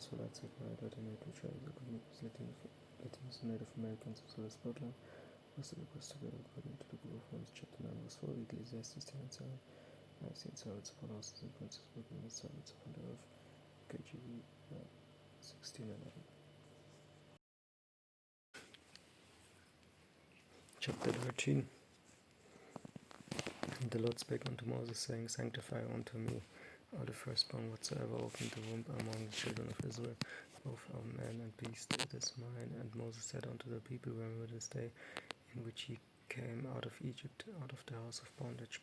for lights at night, alternate to try the good news, Latinos and Native Americans as well as Portland. Was the request together according to the Book of Mormon, chapter 9, verse 4, Ecclesiastes 10 and 7. I have seen servants upon houses and princes working with servants upon the earth. KJV 16:11. Chapter 13. And the Lord spake unto Moses, saying, Sanctify unto me all the firstborn whatsoever opened the womb among the children of Israel, both of man and beast, it is mine. And Moses said unto the people, Remember this day in which ye came out of Egypt, out of the house of bondage,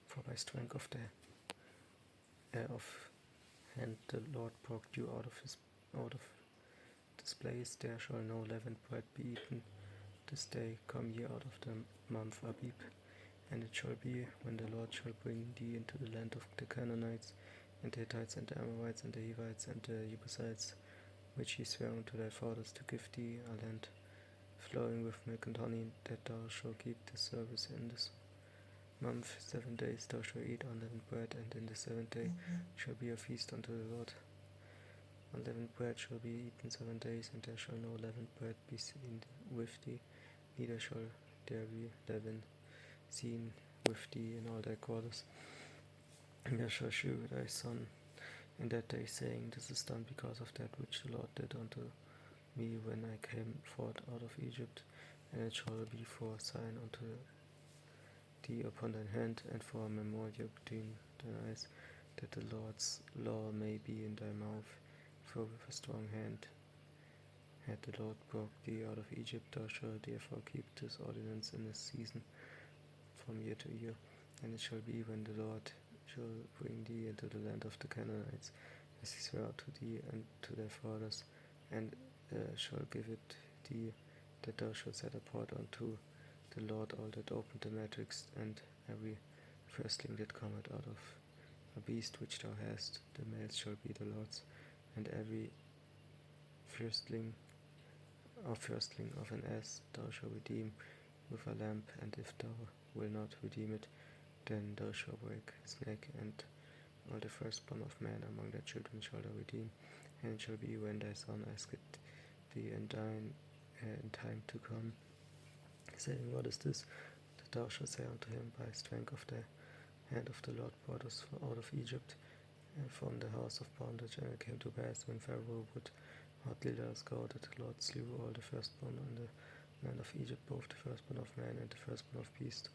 for by strength of hand the Lord brought you out of this place. There shall no leavened bread be eaten this day. Come ye out of the month Abib. And it shall be, when the Lord shall bring thee into the land of the Canaanites, and the Hittites, and the Amorites, and the Hivites, and the Jebusites, which he sware unto thy fathers to give thee, a land flowing with milk and honey, that thou shalt keep the service in this month. 7 days thou shalt eat unleavened bread, and in the 7th day shall be a feast unto the Lord. Unleavened bread shall be eaten 7 days, and there shall no leavened bread be seen with thee, neither shall there be leaven seen with thee in all thy quarters. And thou shalt shew thy son in that day, saying, This is done because of that which the Lord did unto me when I came forth out of Egypt. And it shall be for a sign unto thee upon thine hand, and for a memorial between thine eyes, that the Lord's law may be in thy mouth. For with a strong hand had the Lord brought thee out of Egypt. Thou shalt therefore keep this ordinance in this season from year to year. And it shall be, when the Lord shall bring thee into the land of the Canaanites, as he sware to thee and to thy fathers, and shall give it thee, that thou shalt set apart unto the Lord all that open the matrix, and every firstling that cometh out of a beast which thou hast, the males shall be the Lord's. And every firstling of an ass thou shalt redeem with a lamb, and if thou wilt not redeem it, then thou shalt break his neck. And all the firstborn of man among thy children shalt thou redeem. And it shall be, when thy son asketh thee in time to come, saying, What is this? That thou shalt say unto him, By strength of the hand of the Lord brought us out of Egypt, from the house of bondage. And it came to pass, when Pharaoh would hardly let us go, that the Lord slew all the firstborn in the land of Egypt, both the firstborn of man and the firstborn of beast.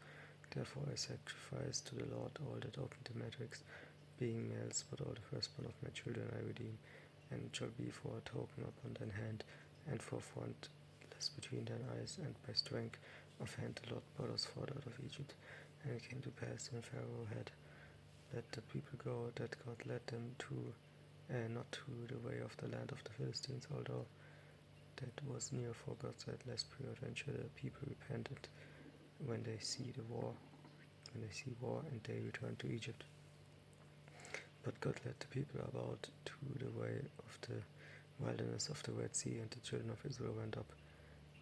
Therefore I sacrifice to the Lord all that open the matrix, being males, but all the firstborn of my children I redeem. And it shall be for a token upon thine hand, and for frontless between thine eyes. And by strength of hand the Lord brought us forth out of Egypt. And it came to pass, when Pharaoh had let the people go, that God led them not to the way of the land of the Philistines, although that was near. For God said, Lest peradventure the people repented when they see war, and they return to Egypt. But God led the people about to the way of the wilderness of the Red Sea, and the children of Israel went up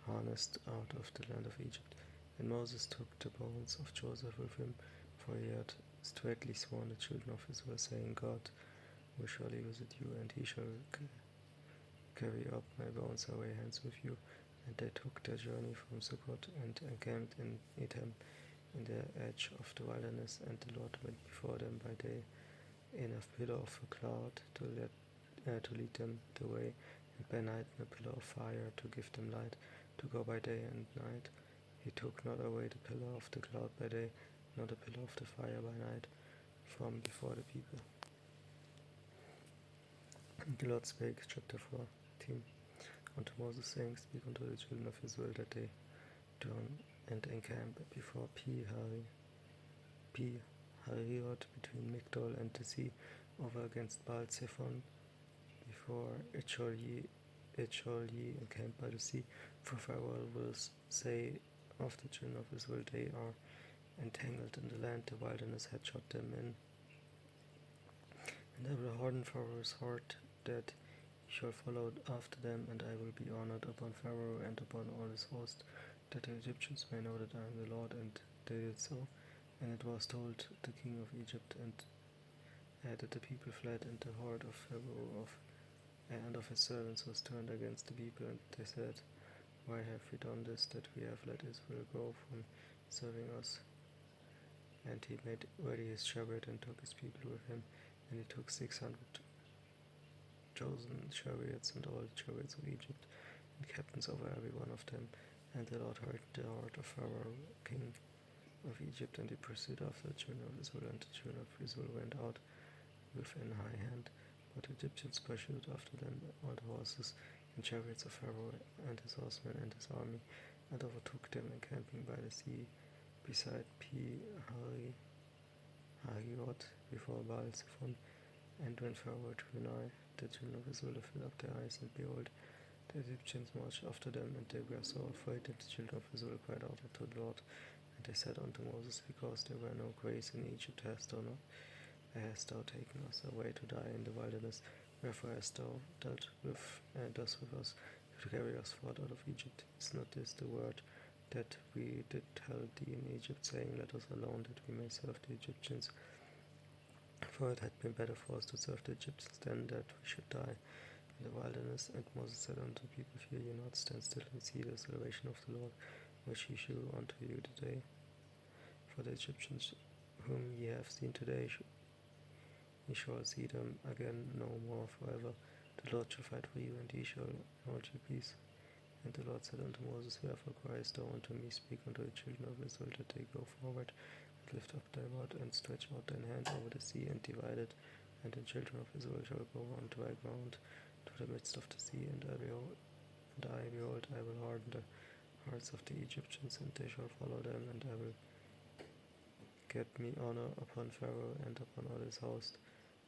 harnessed out of the land of Egypt. And Moses took the bones of Joseph with him, for he had straitly sworn the children of Israel, saying, God will surely visit you, and he shall carry up my bones away hence with you. And they took their journey from Sukkot, and encamped in Etam, in the edge of the wilderness. And the Lord went before them by day in a pillar of a cloud to lead them the way, and by night in a pillar of fire to give them light, to go by day and night. He took not away the pillar of the cloud by day, nor the pillar of the fire by night, from before the people. And the Lord spake, chapter 14, unto Moses, saying, Speak unto the children of Israel, that they turn and encamp before Pi-hahiroth, between Migdol and the sea, over against Baal-zephon. Before it shall ye encamp by the sea. For Pharaoh will say of the children of Israel, They are entangled in the land, the wilderness hath shut them in. And I will harden Pharaoh's heart, that he shall follow after them, and I will be honored upon Pharaoh and upon all his host, that the Egyptians may know that I am the Lord. And they did so. And it was told the king of Egypt, and that the people fled, and the heart of Pharaoh hand of his servants was turned against the people, and they said, "Why have we done this, that we have let Israel go from serving us?" And he made ready his chariot and took his people with him, and he took 600 chosen chariots and all the chariots of Egypt, and captains over every one of them. And the Lord hardened the heart of Pharaoh, king of Egypt, and he pursued after the children of Israel, and the children of Israel went out with an high hand. But the Egyptians pursued after them all the horses and chariots of Pharaoh and his horsemen and his army, and overtook them encamping by the sea beside Pi-Hahiroth before Baal-Zephon. And when Pharaoh drew nigh, the children of Israel lifted up their eyes, and behold, the Egyptians marched after them, and they were so afraid that the children of Israel cried out unto the Lord. And they said unto Moses, Because there were no graves in Egypt, hast thou taken us away to die in the wilderness? Wherefore hast thou dealt thus with us, to carry us forth out of Egypt? Is not this the word that we did tell thee in Egypt, saying, Let us alone, that we may serve the Egyptians? For it had been better for us to serve the Egyptians than that we should die in the wilderness. And Moses said unto the people, Fear ye not, stand still and see the salvation of the Lord, which he shew unto you today. For the Egyptians whom ye have seen today, ye shall see them again no more forever. The Lord shall fight for you, and ye shall hold your peace. And the Lord said unto Moses, Wherefore criest thou unto me? Speak unto the children of Israel, that they go forward, and lift up thy rod, and stretch out thine hand over the sea, and divide it. And the children of Israel shall go on dry ground to the midst of the sea. And I, behold, I will harden the hearts of the Egyptians, and they shall follow them. And I will get me honor upon Pharaoh, and upon all his host,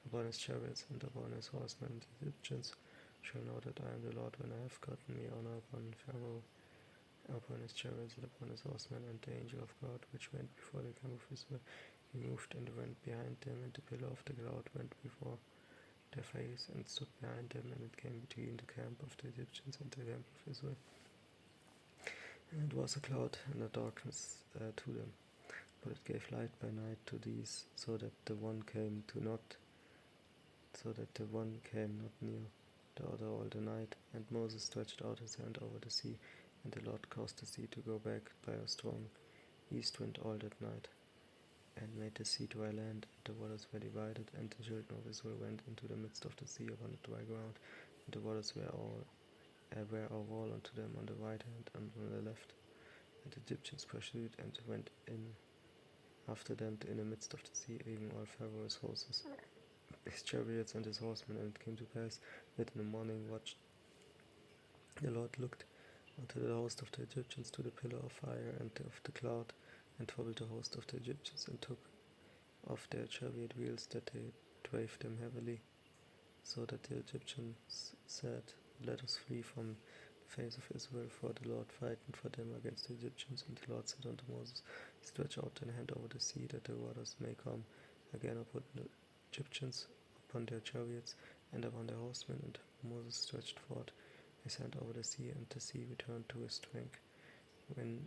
upon his chariots, and upon his horsemen. The Egyptians shall know that I am the Lord, when I have gotten me honor upon Pharaoh, upon his chariots, and upon his horsemen. And the angel of God, which went before the camp of Israel, he moved and went behind them, and the pillar of the cloud went before their face, and stood behind them, and it came between the camp of the Egyptians and the camp of Israel. And it was a cloud and a darkness to them, but it gave light by night to these, so that the one came not near the other all the night. And Moses stretched out his hand over the sea, and the Lord caused the sea to go back by a strong east wind all that night, and made the sea dry land, and the waters were divided. And the children of Israel went into the midst of the sea upon the dry ground, and the waters were a wall unto them on the right hand and on the left. And the Egyptians pursued and went in after them in the midst of the sea, even all Pharaoh's horses, his chariots, and his horsemen. And it came to pass that in the morning watch the Lord looked unto the host of the Egyptians, to the pillar of fire and of the cloud, and troubled the host of the Egyptians, and took off their chariot wheels, that they drave them heavily, so that the Egyptians said, Let us flee from the face of Israel, for the Lord fightened for them against the Egyptians. And the Lord said unto Moses, Stretch out thine hand over the sea, that the waters may come again upon the Egyptians, upon their chariots, and upon their horsemen. And Moses stretched forth his hand over the sea, and the sea returned to his strength. When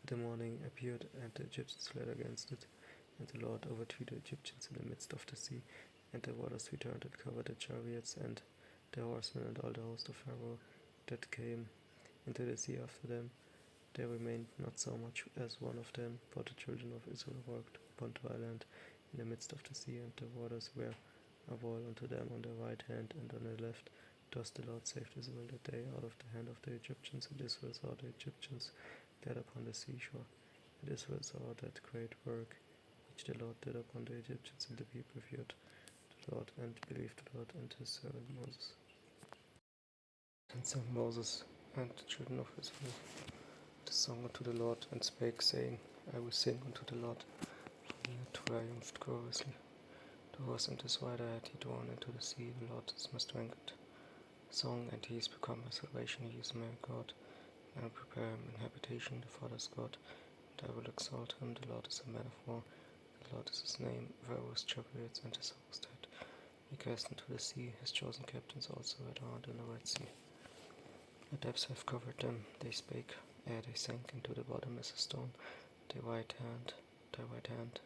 the morning appeared, and the Egyptians fled against it, and the Lord overthrew the Egyptians in the midst of the sea, and the waters returned and covered the chariots and the horsemen and all the host of Pharaoh that came into the sea after them. There remained not so much as one of them, for the children of Israel walked upon dry land in the midst of the sea, and the waters were a wall unto them on the right hand and on the left. Thus the Lord saved Israel that day out of the hand of the Egyptians, and Israel saw the Egyptians dead upon the seashore. And Israel saw that great work which the Lord did upon the Egyptians, and the people feared the Lord, and believed the Lord and his servant Moses. And sang Moses and the children of Israel the song unto the Lord, and spake, saying, I will sing unto the Lord, for he hath triumphed gloriously. The horse and his rider had he drawn into the sea. The Lord is my strength, song, and he is become my salvation. He is my God, and I will prepare him an habitation, the Father's God, and I will exalt him. The Lord is a man of war, the Lord is his name. Pharaoh's chariots and his host had he cast into the sea. His chosen captains also had hard in the Red Sea. The depths have covered them, they spake, ere they sank into the bottom as a stone. Thy right hand,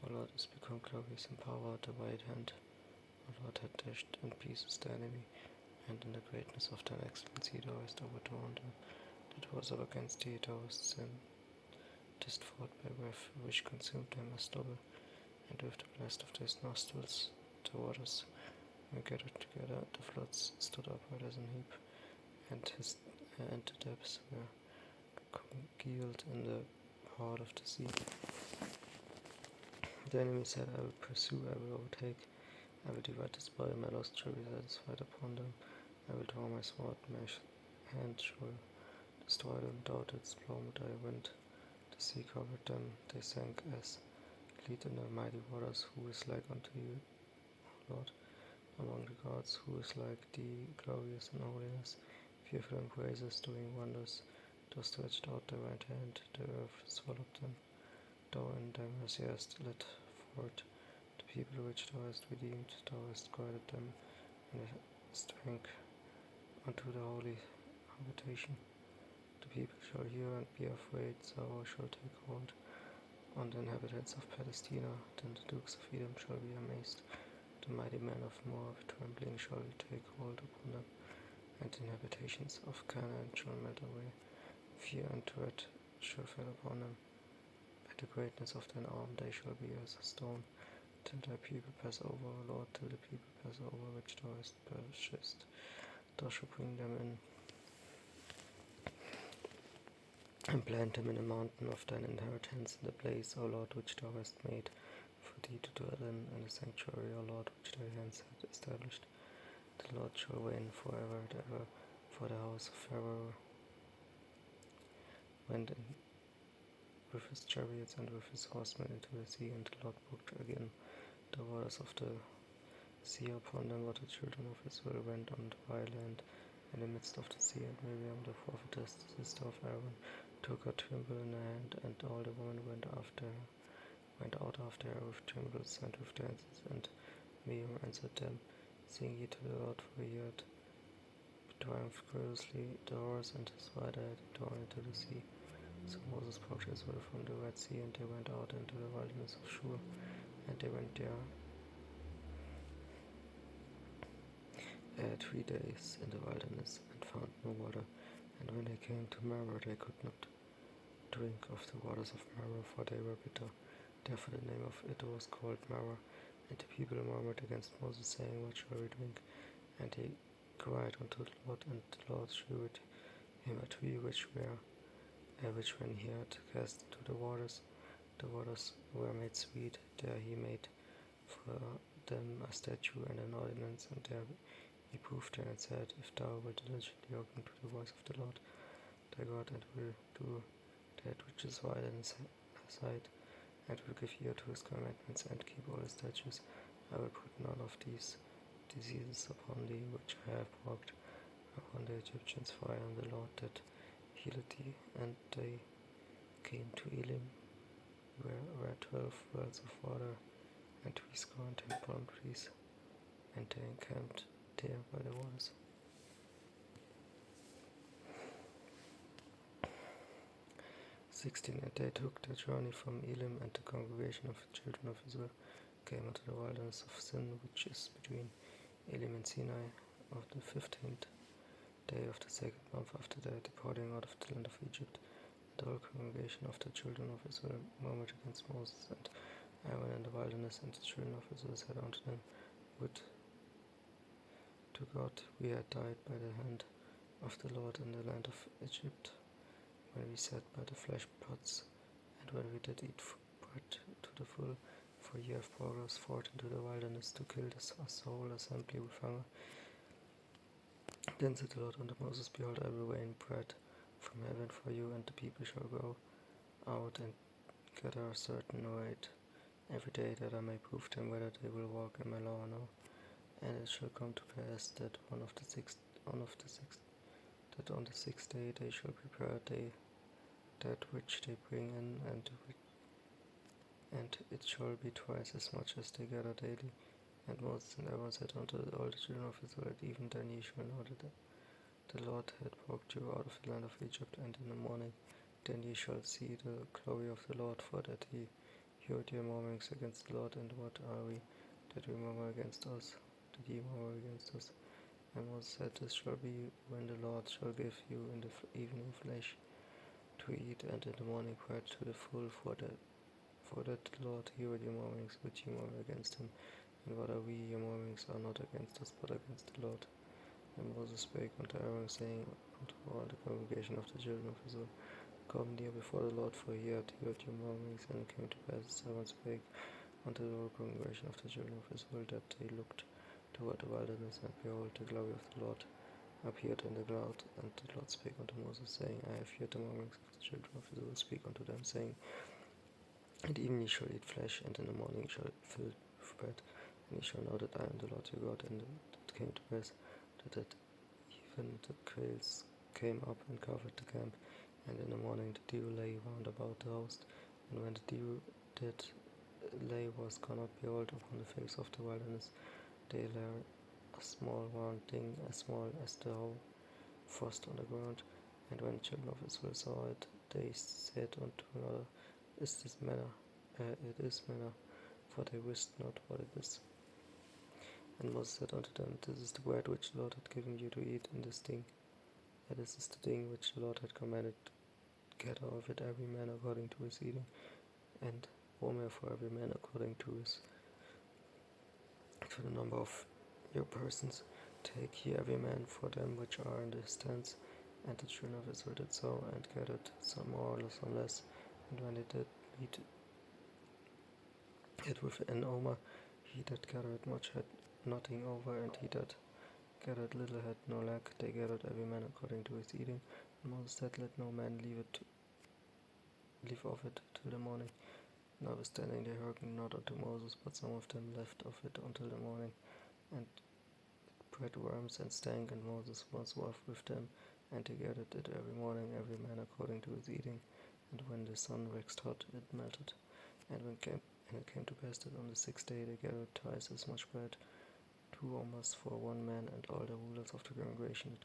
O Lord, is become glorious in power. The right hand, O Lord, hath dashed in pieces the enemy. and in the greatness of thine excellency thou hast overthrown them that rose up against thee, thou hast sent didst forth by breath, which consumed them as stubble, and with the blast of his nostrils the waters were gathered together, the floods stood upright as an heap, and the depths were congealed in the heart of the sea. The enemy said, I will pursue, I will overtake, I will divide the spoil, my lost shall be satisfied upon them. I will draw my sword, my hand shall destroy them. Thou didst blow thy wind, the sea covered them, they sank as lead in the mighty waters. Who is like unto you, Lord, among the gods? Who is like thee, glorious in holiness, fearful in praises, doing wonders? Thou stretched out thy right hand, the earth swallowed them. Thou in thy mercy hast led forth the people which thou hast redeemed. Thou hast guided them in strength unto the holy habitation. The people shall hear and be afraid. Sorrow shall take hold on the inhabitants of Palestina. Then the dukes of Edom shall be amazed. The mighty men of Moab trembling shall take hold upon them, and the inhabitations of Canaan shall melt away. Fear and dread shall fall upon them. By the greatness of thine arm they shall be as a stone, till thy people pass over, O Lord, till the people pass over which thou hast purchased. Thou shalt bring them in, and plant them in the mountain of thine inheritance, in the place, O Lord, which thou hast made for thee to dwell in the sanctuary, O Lord, which thy hands had established. The Lord shall reign forever and ever, for the house of Pharaoh went in with his chariots and with his horsemen into the sea, and the Lord broke again the waters of the sea upon them. But the children of Israel went on the dry land in the midst of the sea, and Miriam the prophetess, the sister of Aaron, took her timbrel in her hand, and all the women went out after her with timbrels and with dances. And Miriam answered them, Sing ye to the Lord, for he had triumphed gloriously. The horse and his rider had thrown into the sea. So Moses brought Israel from the Red Sea, and they went out into the wilderness of Shur, and they went there 3 days in the wilderness, and found no water. And when they came to Marah, they could not drink of the waters of Marah, for they were bitter. Therefore the name of it was called Marah. And the people murmured against Moses, saying, What shall we drink? And he cried unto the Lord, and the Lord shewed him a tree which when he had cast into the waters were made sweet. There he made for them a statue and an ordinance, and there he proved them and said, If thou wilt diligently hearken to the voice of the Lord thy God, and will do that which is right in his sight, and will give ear to his commandments, and keep all his statutes, I will put none of these diseases upon thee, which I have brought upon the Egyptians, for I am the Lord that healed thee. And they came to Elim, where were 12 wells of water, and 10 palm trees, and they encamped there by the waters. And they took their journey from Elim, and the congregation of the children of Israel came into the wilderness of Sin, which is between Elim and Sinai, of the 15th day of the 2nd month after their departing out of the land of Egypt. The whole congregation of the children of Israel murmured against Moses and Aaron in the wilderness, and the children of Israel said unto them, Would to God we had died by the hand of the Lord in the land of Egypt, when we sat by the flesh pots, and when we did eat bread to the full, for ye have brought us forth into the wilderness to kill us whole assembly with hunger. Then said the Lord unto Moses, Behold, I will rain bread from heaven for you, and the people shall go out and gather a certain rate every day, that I may prove them whether they will walk in my law or no. And it shall come to pass that on the sixth day they shall prepare that which they bring in, and it shall be twice as much as they gather daily. And Moses and Aaron said unto all the children of Israel, Even then ye shall know that the Lord had brought you out of the land of Egypt, and in the morning then ye shall see the glory of the Lord, for that ye heard your murmurings against the Lord. And what are we that we murmur against us? Did ye murmur against us? And Moses said, This shall be when the Lord shall give you in the evening flesh to eat, and in the morning bread to the full, for that the Lord heareth your murmurings which ye murmur against him. And what are we? Your murmurings are not against us, but against the Lord. And Moses spake unto Aaron, saying unto all the congregation of the children of Israel, Come near before the Lord, for he hath heard your murmurings. And it came to pass, as Aaron spake unto the whole congregation of the children of Israel, that they looked toward the wilderness, and behold, the glory of the Lord appeared in the cloud. And the Lord spake unto Moses, saying, I have heard the murmurings of the children of Israel. Speak unto them, saying, At even ye shall eat flesh, and in the morning ye shall fill with bread, and ye shall know that I am the Lord your God. And it came to pass that even the quails came up and covered the camp, and in the morning the dew lay round about the host. And when the dew that lay was gone up, behold, upon the face of the wilderness they lay a small round thing, as small as the whole frost on the ground. And when the children of Israel saw it, they said unto another, Is this manna? It is manna, for they wist not what it is. And Moses said unto them, This is the bread which the Lord hath given you to eat in this thing. And this is the thing which the Lord had commanded. Gather of it every man according to his eating, and omer for every man according to the number of your persons. Take ye every man for them which are in the tents. And the children of Israel did so, and gathered some more, some less. And when they did meet it with an omer, he that gathered much had nothing over, and he that gathered little had no lack. They gathered every man according to his eating. And Moses said, Let no man leave of it till the morning. Notwithstanding they hearkened not unto Moses, but some of them left of it until the morning, and bred worms and stank. And Moses was wroth with them, and they gathered it every morning, every man according to his eating. And when the sun waxed hot, it melted. And it came to pass that on the 6th day they gathered twice as much bread, 2 omers for one man. And all the rulers of the congregation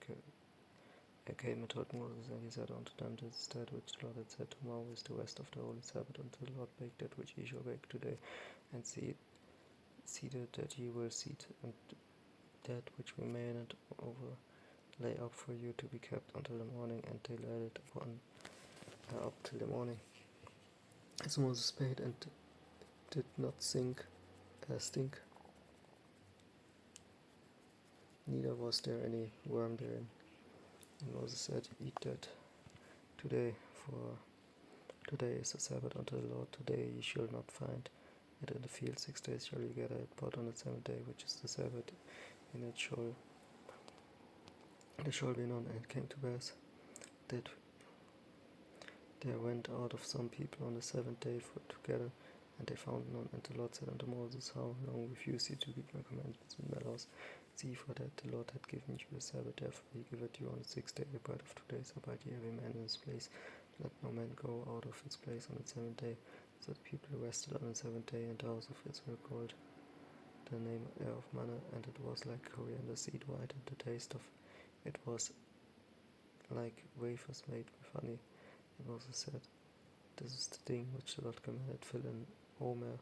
came and told Moses, and he said unto them, This is that which the Lord had said, Tomorrow is the rest of the holy Sabbath, until the Lord bake that which ye shall bake today, and seeded that ye will seed, and that which remaineth over lay up for you to be kept until the morning. And they laid it up till the morning, as Moses spake, and did not stink, neither was there any worm therein. And Moses said, Eat that today, for today is the Sabbath unto the Lord. Today ye shall not find it in the field. 6 days shall ye gather it, but on the 7th day, which is the Sabbath, in it there shall be none. And it came to pass that there went out of some people on the 7th day together, and they found none. And the Lord said unto Moses, How long refuse ye to keep my commandments and my laws? See, for that the Lord hath given you the Sabbath, therefore he giveth you on the 6th day the bread of 2 days. Abide ye every man in his place. Let no man go out of his place on the 7th day. So the people rested on the 7th day, and the house of Israel called the name of manna, and it was like coriander seed white, and the taste of it was like wafers made with honey. And Moses said, This is the thing which the Lord commanded, fill an omer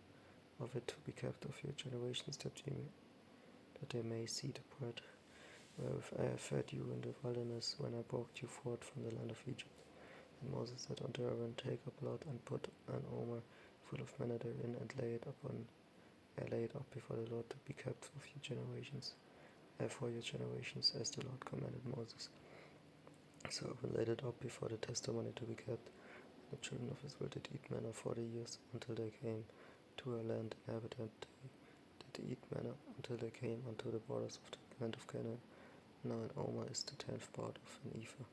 of it to be kept of your generations, that they may see the bread wherewith I have fed you in the wilderness, when I brought you forth from the land of Egypt. And Moses said unto Aaron, Take a blood, and put an omer full of manna therein, and lay it up before the Lord, to be kept of your generations, for your generations, as the Lord commanded Moses. So Aaron laid it up before the testimony to be kept. The children of Israel did eat manna 40 years, until they came to a land inhabited. They did eat manna until they came unto the borders of the land of Canaan. Now an omer is the 10th part of an ephah.